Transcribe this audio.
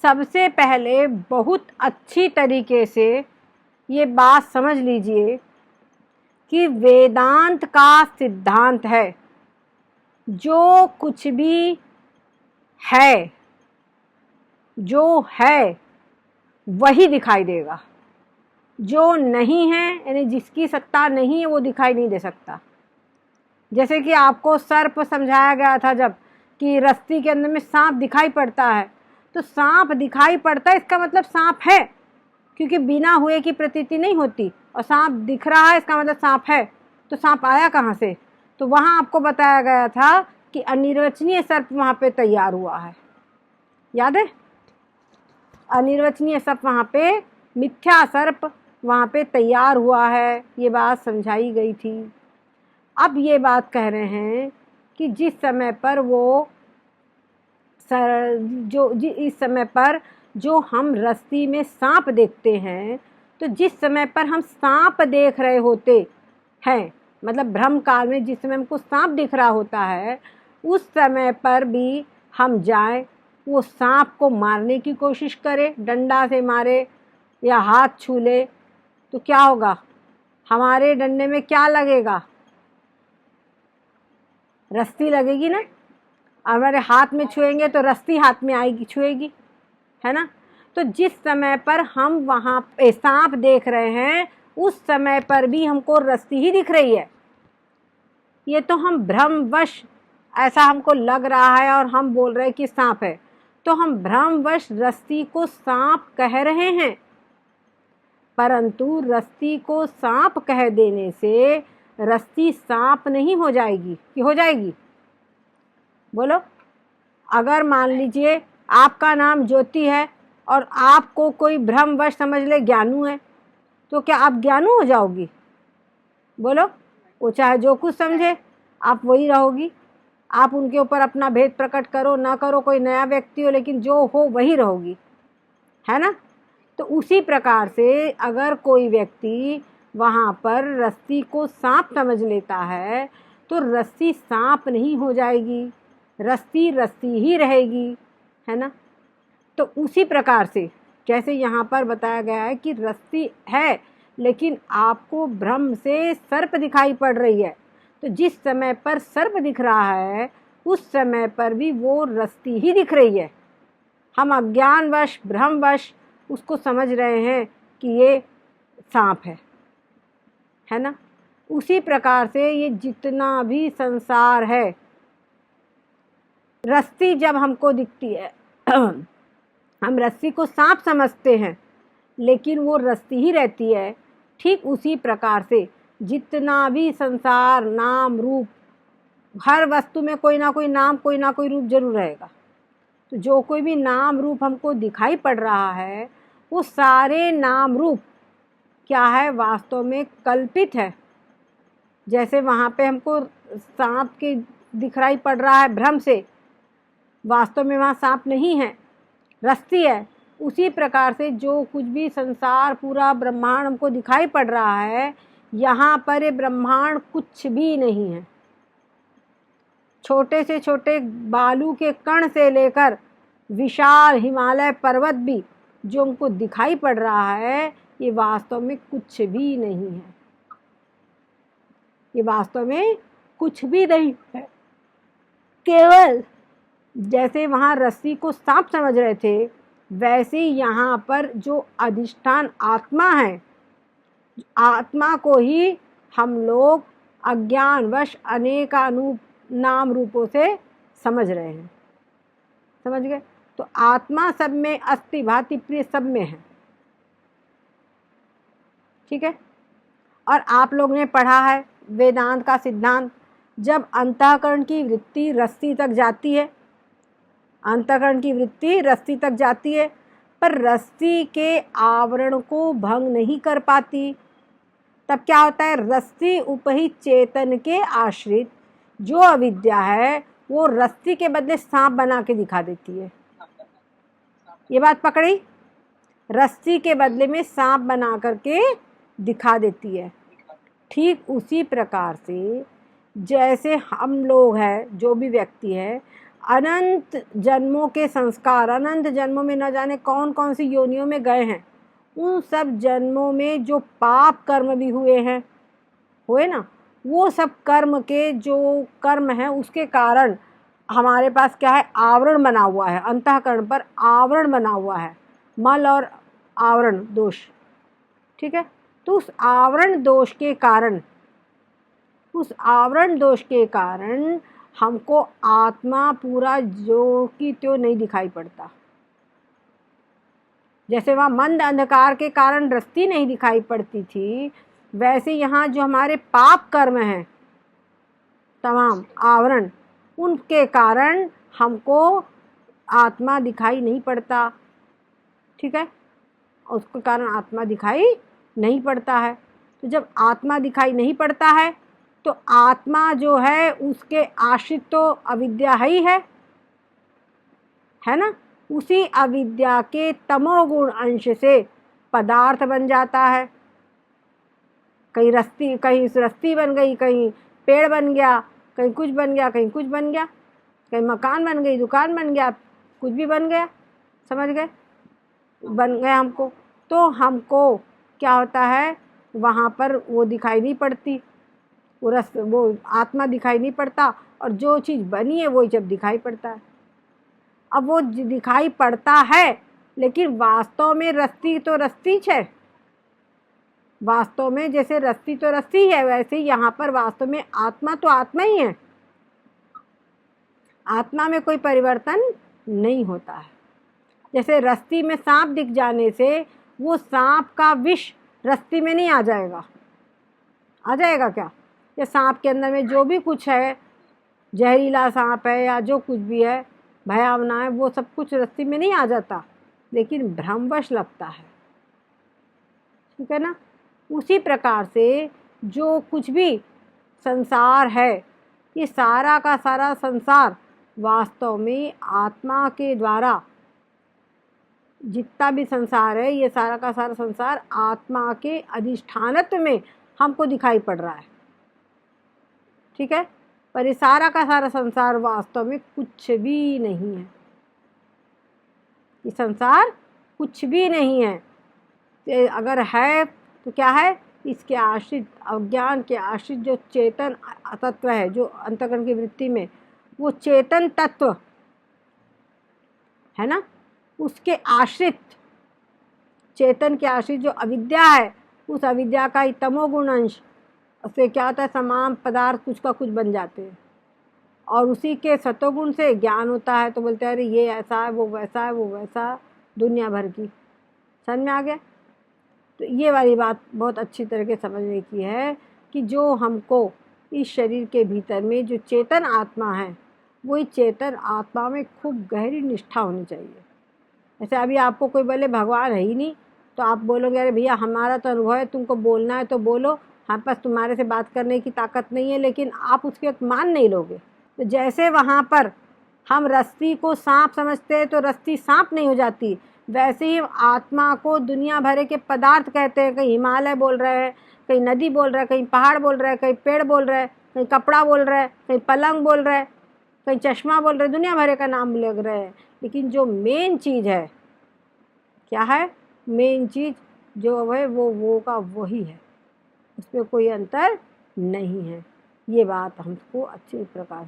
सबसे पहले बहुत अच्छी तरीके से ये बात समझ लीजिए कि वेदांत का सिद्धांत है, जो कुछ भी है, जो है वही दिखाई देगा। जो नहीं है, यानी जिसकी सत्ता नहीं है, वो दिखाई नहीं दे सकता। जैसे कि आपको सर्प समझाया गया था जब, कि रस्सी के अंदर में सांप दिखाई पड़ता है, तो सांप दिखाई पड़ता है इसका मतलब सांप है, क्योंकि बिना हुए की प्रतीति नहीं होती, और सांप दिख रहा है इसका मतलब सांप है। तो सांप आया कहाँ से? तो वहाँ आपको बताया गया था कि अनिर्वचनीय सर्प वहाँ पे तैयार हुआ है, याद है? अनिर्वचनीय सर्प वहाँ पे, मिथ्या सर्प वहाँ पे तैयार हुआ है, ये बात समझाई गई थी। अब ये बात कह रहे हैं कि जिस समय पर वो इस समय पर जो हम रस्सी में सांप देखते हैं, तो जिस समय पर हम सांप देख रहे होते हैं, मतलब भ्रम काल में जिस समय हमको सांप दिख रहा होता है, उस समय पर भी हम जाएं, वो सांप को मारने की कोशिश करें, डंडा से मारे या हाथ छू ले, तो क्या होगा? हमारे डंडे में क्या लगेगा? रस्सी लगेगी ना। हमारे हाथ में छुएंगे तो रस्सी हाथ में आएगी, छुएगी, है ना। तो जिस समय पर हम वहाँ पे सांप देख रहे हैं, उस समय पर भी हमको रस्सी ही दिख रही है। ये तो हम भ्रमवश, ऐसा हमको लग रहा है और हम बोल रहे हैं कि सांप है, तो हम भ्रमवश रस्सी को सांप कह रहे हैं। परंतु रस्सी को सांप कह देने से रस्सी सांप नहीं हो जाएगी, कि हो जाएगी? बोलो। अगर मान लीजिए आपका नाम ज्योति है और आपको कोई भ्रमवश समझ ले ज्ञानू है, तो क्या आप ज्ञानू हो जाओगी? बोलो। वो चाहे जो कुछ समझे, आप वही रहोगी। आप उनके ऊपर अपना भेद प्रकट करो ना करो, कोई नया व्यक्ति हो, लेकिन जो हो वही रहोगी, है ना। तो उसी प्रकार से अगर कोई व्यक्ति वहाँ पर रस्सी को सांप समझ लेता है, तो रस्सी सांप नहीं हो जाएगी, रस्सी रस्सी ही रहेगी, है ना। तो उसी प्रकार से जैसे यहाँ पर बताया गया है कि रस्सी है, लेकिन आपको भ्रम से सर्प दिखाई पड़ रही है, तो जिस समय पर सर्प दिख रहा है, उस समय पर भी वो रस्सी ही दिख रही है। हम अज्ञानवश, भ्रमवश उसको समझ रहे हैं कि ये सांप है ना। उसी प्रकार से ये जितना भी संसार है, रस्सी जब हमको दिखती है हम रस्सी को सांप समझते हैं, लेकिन वो रस्सी ही रहती है। ठीक उसी प्रकार से जितना भी संसार, नाम रूप, हर वस्तु में कोई ना कोई नाम, कोई ना कोई रूप जरूर रहेगा। तो जो कोई भी नाम रूप हमको दिखाई पड़ रहा है, वो सारे नाम रूप क्या है? वास्तव में कल्पित है। जैसे वहाँ पे हमको सांप के दिखाई पड़ रहा है भ्रम से, वास्तव में वहाँ सांप नहीं है, रस्सी है। उसी प्रकार से जो कुछ भी संसार, पूरा ब्रह्मांड हमको दिखाई पड़ रहा है, यहाँ पर ये ब्रह्मांड कुछ भी नहीं है। छोटे से छोटे बालू के कण से लेकर विशाल हिमालय पर्वत भी जो हमको दिखाई पड़ रहा है, ये वास्तव में कुछ भी नहीं है। ये वास्तव में कुछ भी नहीं है। केवल जैसे वहाँ रस्सी को सांप समझ रहे थे, वैसे यहाँ पर जो अधिष्ठान आत्मा है, आत्मा को ही हम लोग अज्ञानवश अनेकानूप नाम रूपों से समझ रहे हैं। समझ गए? तो आत्मा सब में अस्ति भाति प्रिय सब में है, ठीक है। और आप लोग ने पढ़ा है वेदांत का सिद्धांत, जब अंतःकरण की वृत्ति रस्सी तक जाती है, अंतःकरण की वृत्ति रस्सी तक जाती है, पर रस्सी के आवरण को भंग नहीं कर पाती, तब क्या होता है? रस्सी उपहित चेतन के आश्रित जो अविद्या है, वो रस्सी के बदले सांप बना के दिखा देती है। ये बात पकड़ी? रस्सी के बदले में सांप बना करके दिखा देती है। ठीक उसी प्रकार से जैसे हम लोग हैं, जो भी व्यक्ति है, अनंत जन्मों के संस्कार, अनंत जन्मों में न जाने कौन कौन सी योनियों में गए हैं, उन सब जन्मों में जो पाप कर्म भी हुए ना, वो सब कर्म के जो कर्म हैं उसके कारण हमारे पास क्या है, आवरण बना हुआ है, अंतःकरण पर आवरण बना हुआ है, मल और आवरण दोष। ठीक है, तो उस आवरण दोष के कारण हमको आत्मा पूरा जो की त्यों नहीं दिखाई पड़ता। जैसे वहाँ मंद अंधकार के कारण रस्ती नहीं दिखाई पड़ती थी, वैसे यहाँ जो हमारे पाप कर्म हैं तमाम आवरण, उनके कारण हमको आत्मा दिखाई नहीं पड़ता। ठीक है, उसके कारण आत्मा दिखाई नहीं पड़ता है। तो जब आत्मा दिखाई नहीं पड़ता है तो आत्मा जो है उसके आश्रित तो अविद्या ही है ना। उसी अविद्या के तमोगुण अंश से पदार्थ बन जाता है। कहीं रस्ती बन गई, कहीं पेड़ बन गया, कहीं कुछ बन गया, कहीं कुछ बन गया, कहीं मकान बन गई, दुकान बन गया, कुछ भी बन गया, समझ गए, बन गया हमको। तो हमको क्या होता है, वहाँ पर वो दिखाई नहीं पड़ती, वो आत्मा दिखाई नहीं पड़ता, और जो चीज़ बनी है वही जब दिखाई पड़ता है। अब वो दिखाई पड़ता है लेकिन वास्तव में रस्ती तो रस्ती है। वास्तव में जैसे रस्ती तो रस्ती है, वैसे ही यहाँ पर वास्तव में आत्मा तो आत्मा ही है। आत्मा में कोई परिवर्तन नहीं होता है। जैसे रस्ती में सांप दिख जाने से वो सांप का विष रस्ती में नहीं आ जाएगा। आ जाएगा क्या? या सांप के अंदर में जो भी कुछ है, जहरीला सांप है या जो कुछ भी है, भयावना है, वो सब कुछ रस्सी में नहीं आ जाता, लेकिन भ्रमवश लगता है। ठीक है ना। उसी प्रकार से जो कुछ भी संसार है, ये सारा का सारा संसार वास्तव में आत्मा के द्वारा, जितना भी संसार है ये सारा का सारा संसार आत्मा के अधिष्ठानत्व में हमको दिखाई पड़ रहा है। ठीक है, पर ये सारा का सारा संसार वास्तव में कुछ भी नहीं है। ये संसार कुछ भी नहीं है। तो अगर है तो क्या है, इसके आश्रित, अज्ञान के आश्रित जो चेतन तत्व है, जो अंतःकरण की वृत्ति में वो चेतन तत्व है ना, उसके आश्रित, चेतन के आश्रित जो अविद्या है, उस अविद्या का ही तमोगुण अंश से क्या होता है, तमाम पदार्थ कुछ का कुछ बन जाते हैं, और उसी के सतोगुण से ज्ञान होता है। तो बोलते हैं अरे ये ऐसा है, वो वैसा है, वो वैसा, दुनिया भर की। समझ में आ गया? तो ये वाली बात बहुत अच्छी तरह के समझने की है कि जो हमको इस शरीर के भीतर में जो चेतन आत्मा है, वही चेतन आत्मा में खूब गहरी निष्ठा होनी चाहिए। ऐसे अभी आपको कोई बोले भगवान है ही नहीं, तो आप बोलोगे अरे भैया हमारा तो अनुभव है, तुमको बोलना है तो बोलो, हमारे पास तुम्हारे से बात करने की ताकत नहीं है, लेकिन आप उसके वक्त मान नहीं लोगे। तो जैसे वहाँ पर हम रस्सी को सांप समझते हैं तो रस्सी सांप नहीं हो जाती, वैसे ही आत्मा को दुनिया भर के पदार्थ कहते हैं। कहीं हिमालय बोल रहे हैं, कहीं नदी बोल रहा है, कहीं पहाड़ बोल रहा है, कहीं पेड़ बोल रहा है, कहीं कपड़ा बोल रहा है, कहीं पलंग बोल रहा है, कहीं चश्मा बोल रहे हैं, दुनिया भर का नाम लग रहे हैं। लेकिन जो मेन चीज़ है, क्या है मेन चीज़ जो है, वो का वही है, उसमें कोई अंतर नहीं है। ये बात हमको अच्छी प्रकार